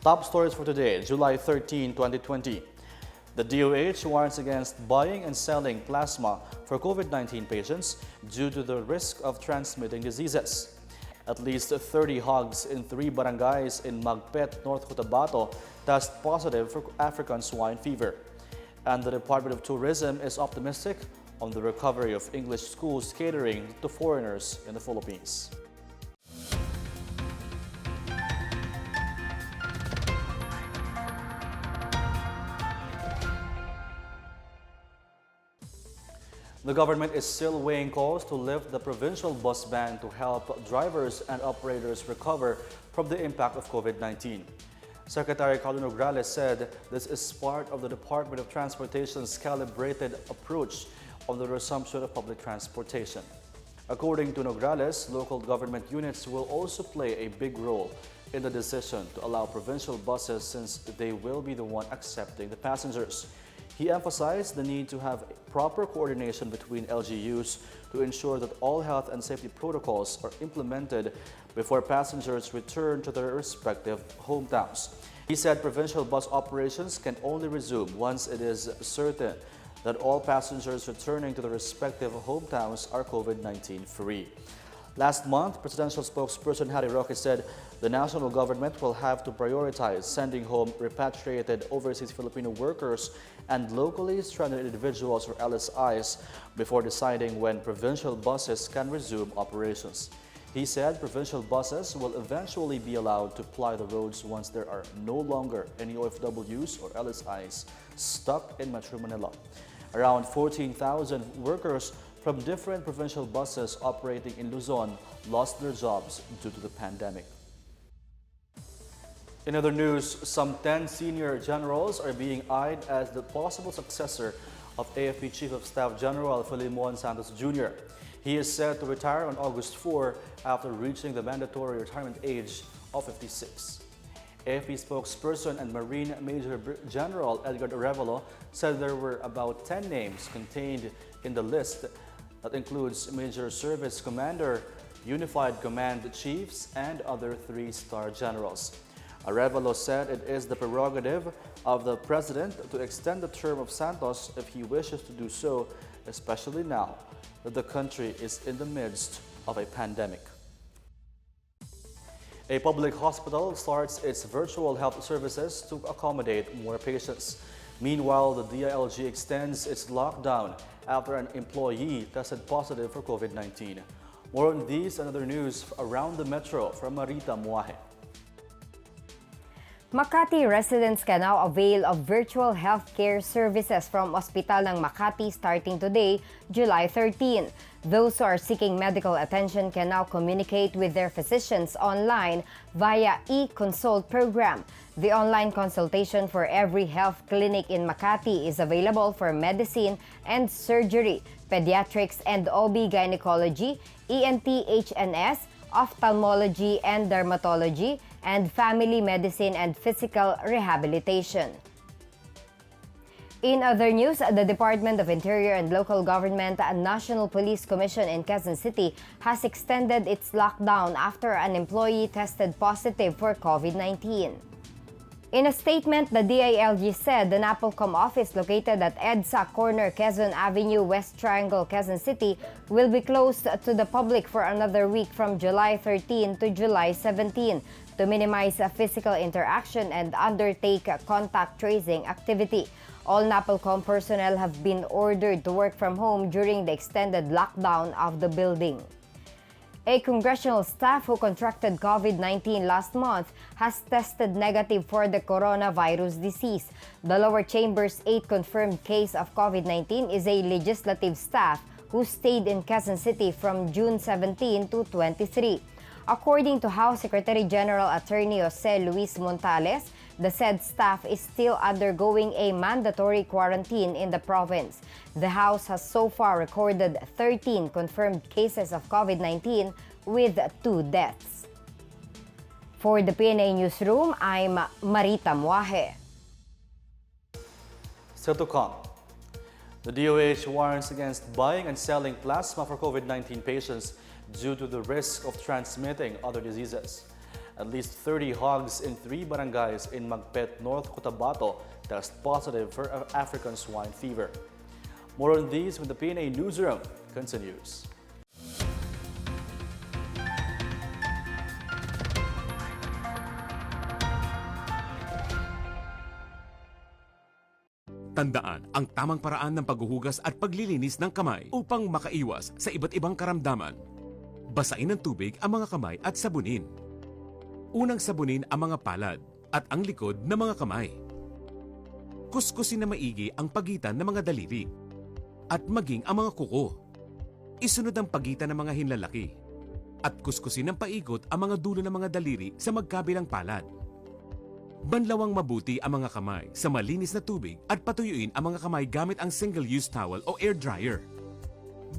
Top stories for today, July 13, 2020. The DOH warns against buying and selling plasma for COVID-19 patients due to the risk of transmitting diseases. At least 30 hogs in 3 barangays in Magpet, North Cotabato test positive for African swine fever. And the Department of Tourism is optimistic on the recovery of English schools catering to foreigners in the Philippines. The government is still weighing calls to lift the provincial bus ban to help drivers and operators recover from the impact of COVID-19. Secretary Carlo Nograles said this is part of the Department of Transportation's calibrated approach on the resumption of public transportation. According to Nograles, local government units will also play a big role in the decision to allow provincial buses since they will be the one accepting the passengers. He emphasized the need to have proper coordination between LGUs to ensure that all health and safety protocols are implemented before passengers return to their respective hometowns. He said provincial bus operations can only resume once it is certain that all passengers returning to their respective hometowns are COVID-19 free. Last month, Presidential spokesperson Harry Roque said the national government will have to prioritize sending home repatriated overseas Filipino workers and locally stranded individuals or LSIs before deciding when provincial buses can resume operations. He said provincial buses will eventually be allowed to ply the roads once there are no longer any OFWs or LSIs stuck in Metro Manila. Around 14,000 workers from different provincial buses operating in Luzon lost their jobs due to the pandemic. In other news, some 10 senior generals are being eyed as the possible successor of AFP Chief of Staff General Philemon Santos Jr. He is set to retire on August 4 after reaching the mandatory retirement age of 56. AFP spokesperson and Marine Major General Edgar Arevalo said there were about 10 names contained in the list that includes Major Service Commander, Unified Command Chiefs, and other 3-star generals. Arevalo said it is the prerogative of the President to extend the term of Santos if he wishes to do so, especially now that the country is in the midst of a pandemic. A public hospital starts its virtual health services to accommodate more patients. Meanwhile, the DILG extends its lockdown after an employee tested positive for COVID-19. More on these and other news around the metro from Marita Muahe. Makati residents can now avail of virtual healthcare services from Ospital ng Makati starting today, July 13. Those who are seeking medical attention can now communicate with their physicians online via e-consult program. The online consultation for every health clinic in Makati is available for medicine and surgery, pediatrics and OB gynecology, ENT HNS, ophthalmology and dermatology, and family medicine and physical rehabilitation. In other news, the Department of Interior and Local Government and National Police Commission in Quezon City has extended its lockdown after an employee tested positive for COVID-19. In a statement, the DILG said the NAPOLCOM office located at EDSA Corner, Quezon Avenue, West Triangle, Quezon City will be closed to the public for another week from July 13 to July 17 to minimize physical interaction and undertake contact tracing activity. All NAPOLCOM personnel have been ordered to work from home during the extended lockdown of the building. A congressional staff who contracted COVID-19 last month has tested negative for the coronavirus disease. The lower chamber's 8th confirmed case of COVID-19 is a legislative staff who stayed in Quezon City from June 17 to 23. According to House Secretary General Attorney Jose Luis Montales, the said staff is still undergoing a mandatory quarantine in the province. The House has so far recorded 13 confirmed cases of COVID-19 with 2 deaths. For the PNA Newsroom, I'm Marita Muahe. Still to come, the DOH warns against buying and selling plasma for COVID-19 patients due to the risk of transmitting other diseases. At least 30 hogs in 3 barangays in Magpet, North Cotabato test positive for African swine fever. More on these when the PNA Newsroom continues. Tandaan ang tamang paraan ng paghuhugas at paglilinis ng kamay upang makaiwas sa iba't ibang karamdaman. Basain ng tubig ang mga kamay at sabunin. Unang sabunin ang mga palad at ang likod ng mga kamay. Kuskusin na maigi ang pagitan ng mga daliri at maging ang mga kuko. Isunod ang pagitan ng mga hinlalaki at kuskusin ng paikot ang mga dulo ng mga daliri sa magkabilang palad. Banlawang mabuti ang mga kamay sa malinis na tubig at patuyuin ang mga kamay gamit ang single-use towel o air dryer.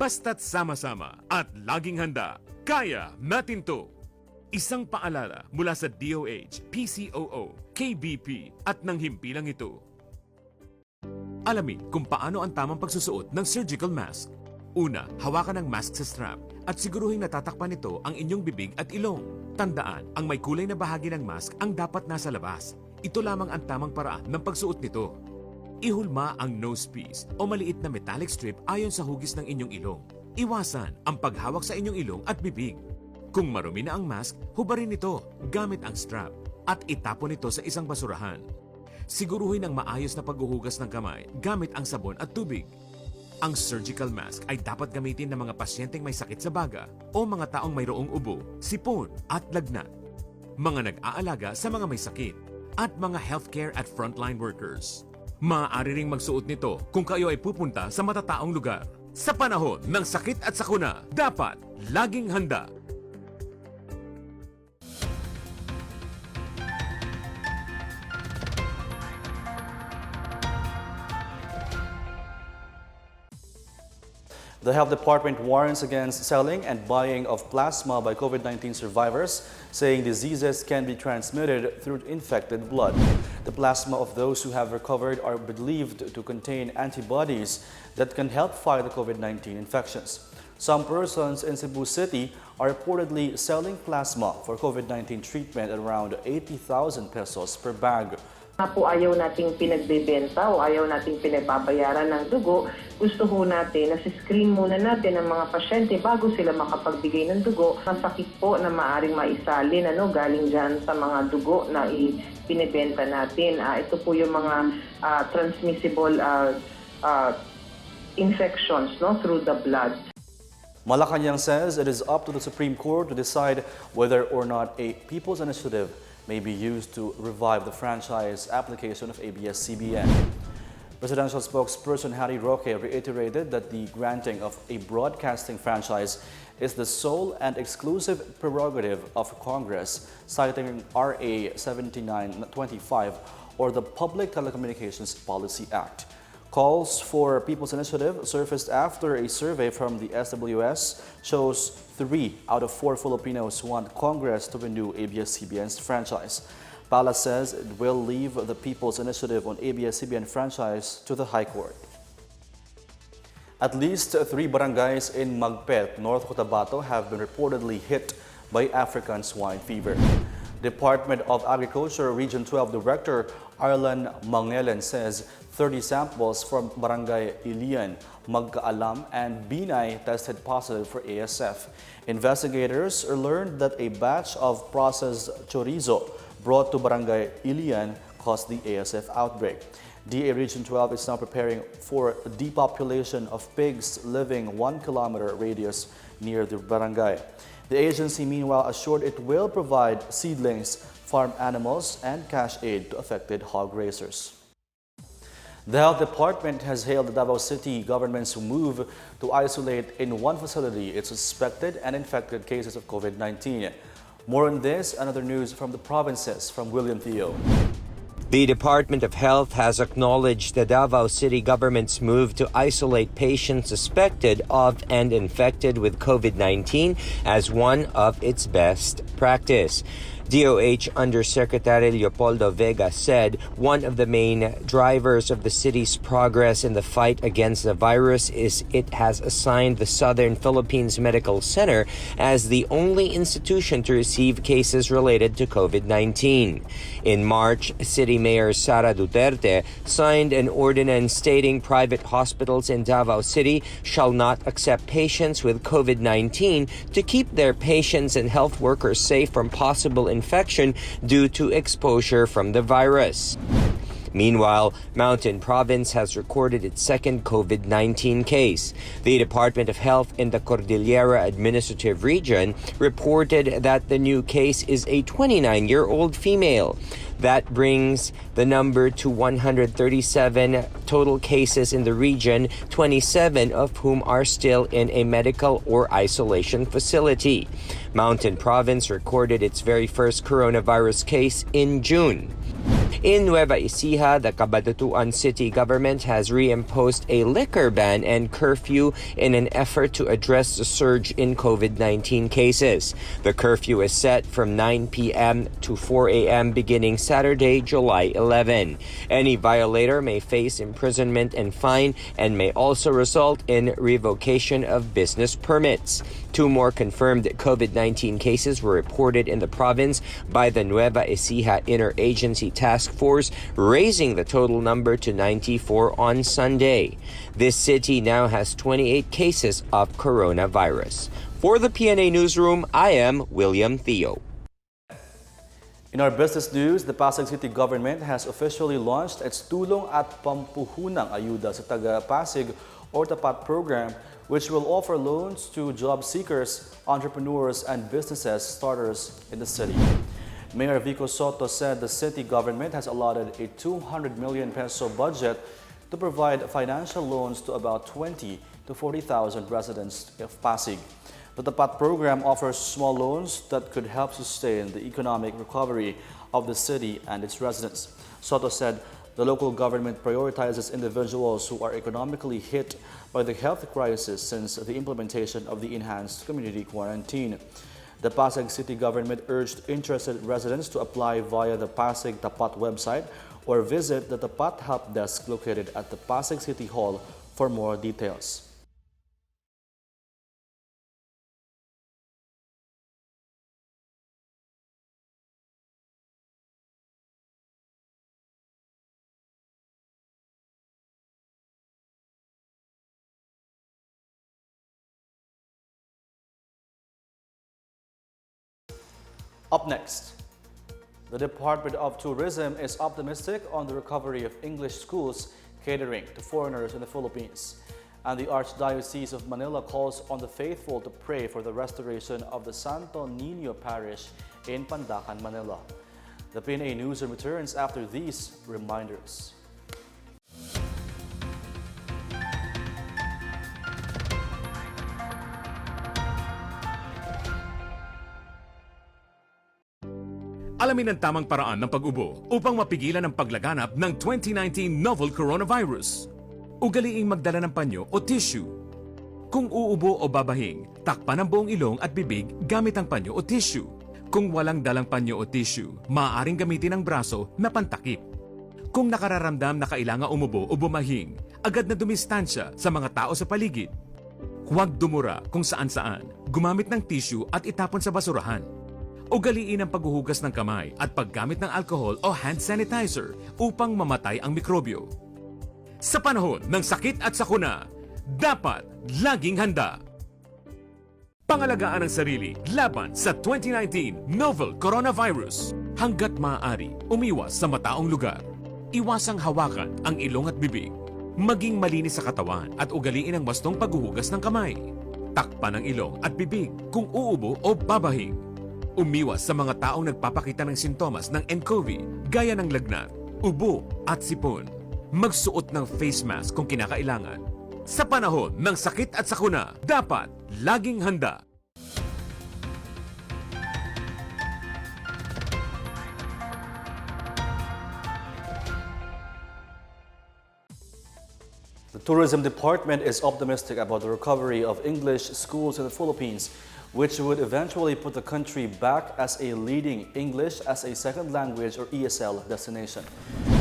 Basta't sama-sama at laging handa, kaya natin to! Isang paalala mula sa DOH, PCOO, KBP at ng himpilang ito. Alamin kung paano ang tamang pagsusuot ng surgical mask. Una, hawakan ang mask sa strap at siguruhin natatakpan nito ang inyong bibig at ilong. Tandaan, ang may kulay na bahagi ng mask ang dapat nasa labas. Ito lamang ang tamang paraan ng pagsuot nito. Ihulma ang nose piece o maliit na metallic strip ayon sa hugis ng inyong ilong. Iwasan ang paghawak sa inyong ilong at bibig. Kung marumi na ang mask, hubarin ito gamit ang strap at itapon ito sa isang basurahan. Siguruhin ang maayos na paghuhugas ng kamay gamit ang sabon at tubig. Ang surgical mask ay dapat gamitin ng mga pasyenteng may sakit sa baga o mga taong mayroong ubo, sipon at lagnat, mga nag-aalaga sa mga may sakit, at mga healthcare at frontline workers. Maaari ring magsuot nito kung kayo ay pupunta sa matataong lugar. Sa panahon ng sakit at sakuna, dapat laging handa. The Health Department warns against selling and buying of plasma by COVID-19 survivors, saying diseases can be transmitted through infected blood. The plasma of those who have recovered are believed to contain antibodies that can help fight the COVID-19 infections. Some persons in Cebu City are reportedly selling plasma for COVID-19 treatment at around 80,000 pesos per bag. Po ayaw nating pinagbebenta o ayaw nating pinagbabayaran ng dugo, gusto ho natin na screen muna natin ang mga pasyente bago sila makapagbigay ng dugo. Masakit po na maaring maisalin galing dyan sa mga dugo na pinibenta natin. Ito po yung mga transmissible infections through the blood. Malacanang says it is up to the Supreme Court to decide whether or not a People's Initiative may be used to revive the franchise application of ABS-CBN. Presidential spokesperson Harry Roque reiterated that the granting of a broadcasting franchise is the sole and exclusive prerogative of Congress, citing RA 7925 or the Public Telecommunications Policy Act. Calls for People's Initiative surfaced after a survey from the SWS shows 3 out of 4 Filipinos want Congress to renew ABS-CBN's franchise. Pala says it will leave the People's Initiative on ABS-CBN franchise to the High Court. At least 3 barangays in Magpet, North Cotabato have been reportedly hit by African swine fever. Department of Agriculture Region 12 Director Arlan Mangelen says 30 samples from Barangay Ilian, Magkaalam, and Binay tested positive for ASF. Investigators learned that a batch of processed chorizo brought to Barangay Ilian caused the ASF outbreak. DA Region 12 is now preparing for depopulation of pigs living 1 kilometer radius near the barangay. The agency, meanwhile, assured it will provide seedlings, farm animals, and cash aid to affected hog raisers. The Health Department has hailed the Davao City government's move to isolate in one facility its suspected and infected cases of COVID-19. More on this and other news from the provinces from William Theo. The Department of Health has acknowledged the Davao City government's move to isolate patients suspected of and infected with COVID-19 as one of its best practice. DOH Undersecretary Leopoldo Vega said one of the main drivers of the city's progress in the fight against the virus is it has assigned the Southern Philippines Medical Center as the only institution to receive cases related to COVID-19. In March, City Mayor Sara Duterte signed an ordinance stating private hospitals in Davao City shall not accept patients with COVID-19 to keep their patients and health workers safe from possible infection due to exposure from the virus. Meanwhile, Mountain Province has recorded its second COVID-19 case. The Department of Health in the Cordillera Administrative Region reported that the new case is a 29-year-old female. That brings the number to 137 total cases in the region, 27 of whom are still in a medical or isolation facility. Mountain Province recorded its very first coronavirus case in June. In Nueva Ecija, the Cabanatuan city government has reimposed a liquor ban and curfew in an effort to address the surge in COVID-19 cases. The curfew is set from 9 p.m. to 4 a.m. beginning Saturday, July 11. Any violator may face imprisonment and fine and may also result in revocation of business permits. 2 more confirmed COVID-19 cases were reported in the province by the Nueva Ecija Interagency Task Force, raising the total number to 94 on Sunday. This city now has 28 cases of coronavirus. For the PNA Newsroom, I am William Theo. In our business news, the Pasig City government has officially launched its Tulong at Pampuhunang Ayuda sa Taga-Pasig or TAPAT program, which will offer loans to job seekers, entrepreneurs, and businesses starters in the city. Mayor Vico Soto said the city government has allotted a 200 million peso budget to provide financial loans to about 20 to 40,000 residents of Pasig. The TAPAT program offers small loans that could help sustain the economic recovery of the city and its residents. Soto said the local government prioritizes individuals who are economically hit by the health crisis since the implementation of the enhanced community quarantine. The Pasig City government urged interested residents to apply via the Pasig TAPAT website or visit the TAPAT help desk located at the Pasig City Hall for more details. Up next, the Department of Tourism is optimistic on the recovery of English schools catering to foreigners in the Philippines. And the Archdiocese of Manila calls on the faithful to pray for the restoration of the Santo Niño Parish in Pandacan, Manila. The PNA Newsroom returns after these reminders. Alamin ang tamang paraan ng pag-ubo upang mapigilan ang paglaganap ng 2019 novel coronavirus. Ugaliing magdala ng panyo o tissue. Kung uubo o babahing, takpan ang buong ilong at bibig gamit ang panyo o tissue. Kung walang dalang panyo o tissue, maaaring gamitin ang braso na pantakip. Kung nakararamdam na kailangan umubo o bumahing, agad na dumistansya sa mga tao sa paligid. Huwag dumura kung saan-saan, gumamit ng tissue at itapon sa basurahan. Ugaliin ang paghuhugas ng kamay at paggamit ng alcohol o hand sanitizer upang mamatay ang mikrobyo. Sa panahon ng sakit at sakuna, dapat laging handa. Pangalagaan ang sarili laban sa 2019 novel coronavirus. Hanggat maaari, umiwas sa mataong lugar. Iwasang hawakan ang ilong at bibig. Maging malinis sa katawan at ugaliin ang wastong paghuhugas ng kamay. Takpan ang ilong at bibig kung uubo o babahing. Umiwas sa mga taong nagpapakita ng sintomas ng nCoV gaya ng lagnat, ubo at sipon. Magsuot ng face mask kung kinakailangan. Sa panahon ng sakit at sakuna, dapat laging handa. The Tourism Department is optimistic about the recovery of English schools in the Philippines, which would eventually put the country back as a leading English as a second language or ESL destination.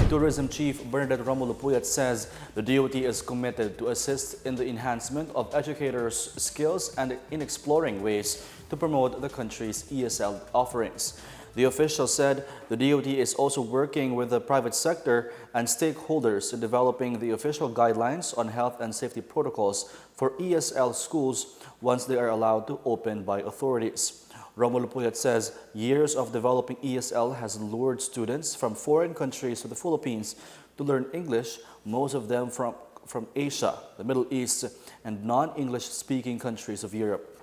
Tourism Chief Bernadette Romulo Puyat says the DOT is committed to assist in the enhancement of educators' skills and in exploring ways to promote the country's ESL offerings. The official said the DOT is also working with the private sector and stakeholders in developing the official guidelines on health and safety protocols for ESL schools once they are allowed to open by authorities. Romulo Puyat says years of developing ESL has lured students from foreign countries to the Philippines to learn English, most of them from Asia, the Middle East, and non-English speaking countries of Europe.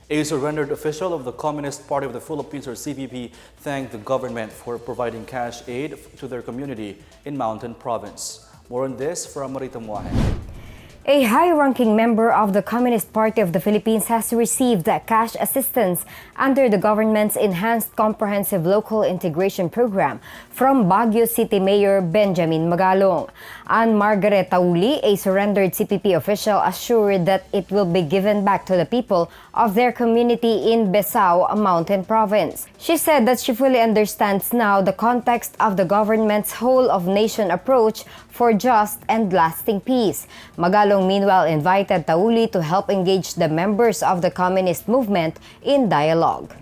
A surrendered official of the Communist Party of the Philippines, or CPP, thanked the government for providing cash aid to their community in Mountain Province. More on this from Marita Muahe. A high-ranking member of the Communist Party of the Philippines has received cash assistance under the government's Enhanced Comprehensive Local Integration Program from Baguio City Mayor Benjamin Magalong. Ann Margaret Tauli, a surrendered CPP official, assured that it will be given back to the people of their community in BESAO, Mountain Province. She said that she fully understands now the context of the government's whole-of-nation approach for just and lasting peace. Magalong meanwhile invited Tauli to help engage the members of the communist movement in dialogue.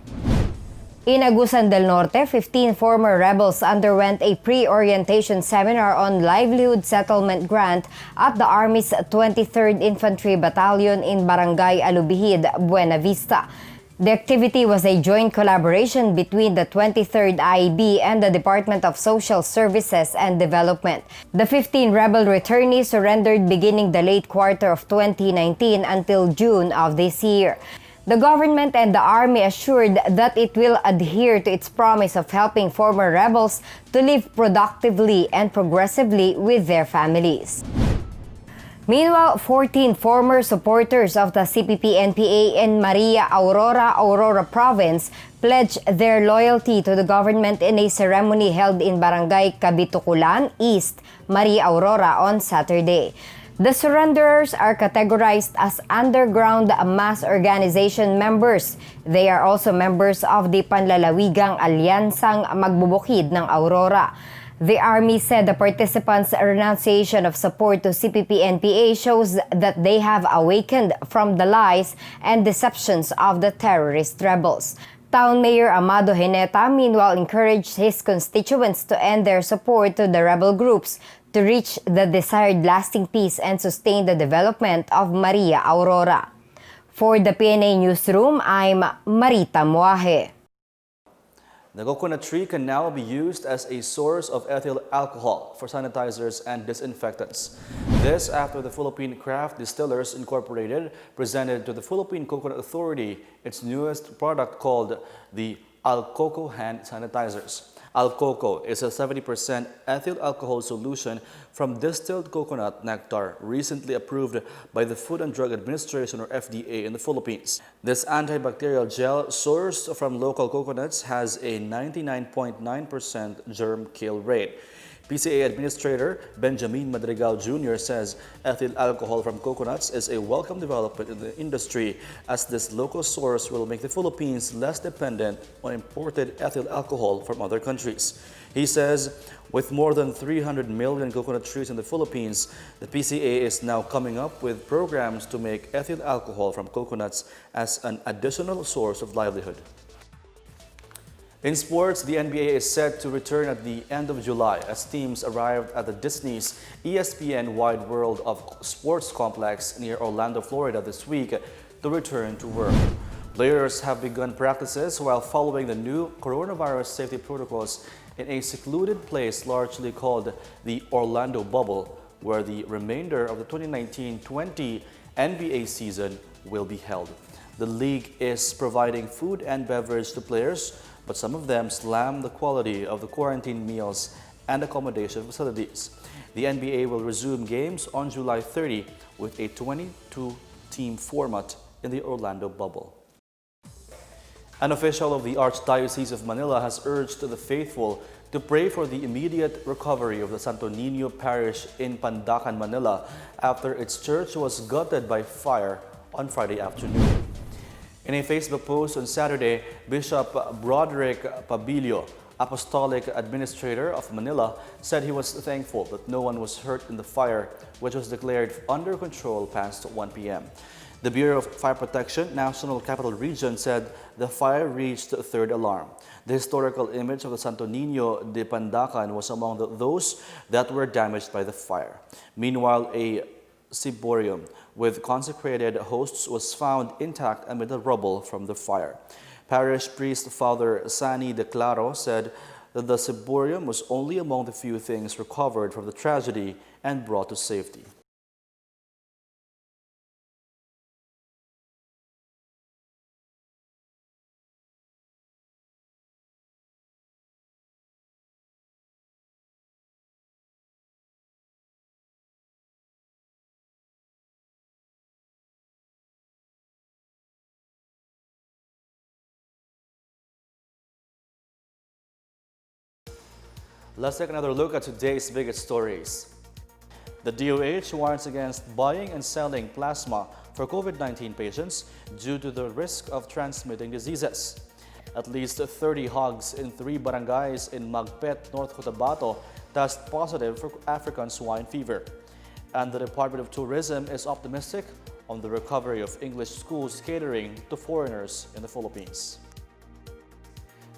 In Agusan del Norte, 15 former rebels underwent a pre-orientation seminar on livelihood settlement grant at the Army's 23rd Infantry Battalion in Barangay Alubihid, Buena Vista. The activity was a joint collaboration between the 23rd IB and the Department of Social Services and Development. The 15 rebel returnees surrendered beginning the late quarter of 2019 until June of this year. The government and the Army assured that it will adhere to its promise of helping former rebels to live productively and progressively with their families. Meanwhile, 14 former supporters of the CPP-NPA in Maria Aurora Province pledged their loyalty to the government in a ceremony held in Barangay Cabituculan East, Maria Aurora on Saturday. The surrenderers are categorized as underground mass organization members. They are also members of the Panlalawigang Alyansang Magbubukid ng Aurora. The Army said the participants' renunciation of support to CPP-NPA shows that they have awakened from the lies and deceptions of the terrorist rebels. Town Mayor Amado Hineta meanwhile encouraged his constituents to end their support to the rebel groups to reach the desired lasting peace and sustain the development of Maria Aurora. For the PNA Newsroom, I'm Marita Muahe. The coconut tree can now be used as a source of ethyl alcohol for sanitizers and disinfectants. This after the Philippine Craft Distillers Incorporated presented to the Philippine Coconut Authority its newest product called the Alcoco hand sanitizers. Alcoco is a 70% ethyl alcohol solution from distilled coconut nectar recently approved by the Food and Drug Administration or FDA in the Philippines. This antibacterial gel sourced from local coconuts has a 99.9% germ kill rate. PCA Administrator Benjamin Madrigal Jr. says ethyl alcohol from coconuts is a welcome development in the industry as this local source will make the Philippines less dependent on imported ethyl alcohol from other countries. He says with more than 300 million coconut trees in the Philippines, the PCA is now coming up with programs to make ethyl alcohol from coconuts as an additional source of livelihood. In sports, the NBA is set to return at the end of July as teams arrived at the Disney's ESPN Wide World of Sports complex near Orlando, Florida this week to return to work. Players have begun practices while following the new coronavirus safety protocols in a secluded place largely called the Orlando Bubble, where the remainder of the 2019-20 NBA season will be held. The league is providing food and beverage to players, but some of them slam the quality of the quarantine meals and accommodation facilities. The NBA will resume games on July 30 with a 22-team format in the Orlando Bubble. An official of the Archdiocese of Manila has urged the faithful to pray for the immediate recovery of the Santo Niño Parish in Pandacan, Manila, after its church was gutted by fire on Friday afternoon. In a Facebook post on Saturday, Bishop Broderick Pabilio, Apostolic Administrator of Manila, said he was thankful that no one was hurt in the fire, which was declared under control past 1 p.m. The Bureau of Fire Protection, National Capital Region, said the fire reached third alarm. The historical image of the Santo Niño de Pandacan was among those that were damaged by the fire. Meanwhile, a ciborium with consecrated hosts was found intact amid the rubble from the fire. Parish priest Father Sani De Claro said that the ciborium was only among the few things recovered from the tragedy and brought to safety. Let's take another look at today's biggest stories. The DOH warns against buying and selling plasma for COVID-19 patients due to the risk of transmitting diseases. At least 30 hogs in 3 barangays in Magpet, North Cotabato test positive for African swine fever. And the Department of Tourism is optimistic on the recovery of English schools catering to foreigners in the Philippines.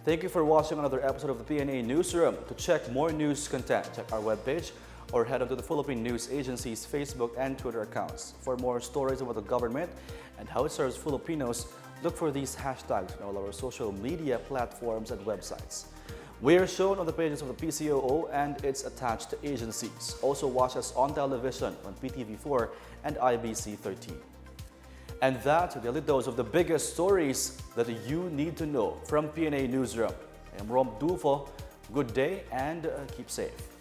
Thank you for watching another episode of the PNA Newsroom. To check more news content, check our webpage or head on to the Philippine News Agency's Facebook and Twitter accounts. For more stories about the government and how it serves Filipinos, look for these hashtags on all our social media platforms and websites. We are shown on the pages of the PCOO and its attached agencies. Also watch us on television on PTV4 and IBC 13. And that's a daily dose of the biggest stories that you need to know from PNA Newsroom. I'm Rom Dufo. Good day and keep safe.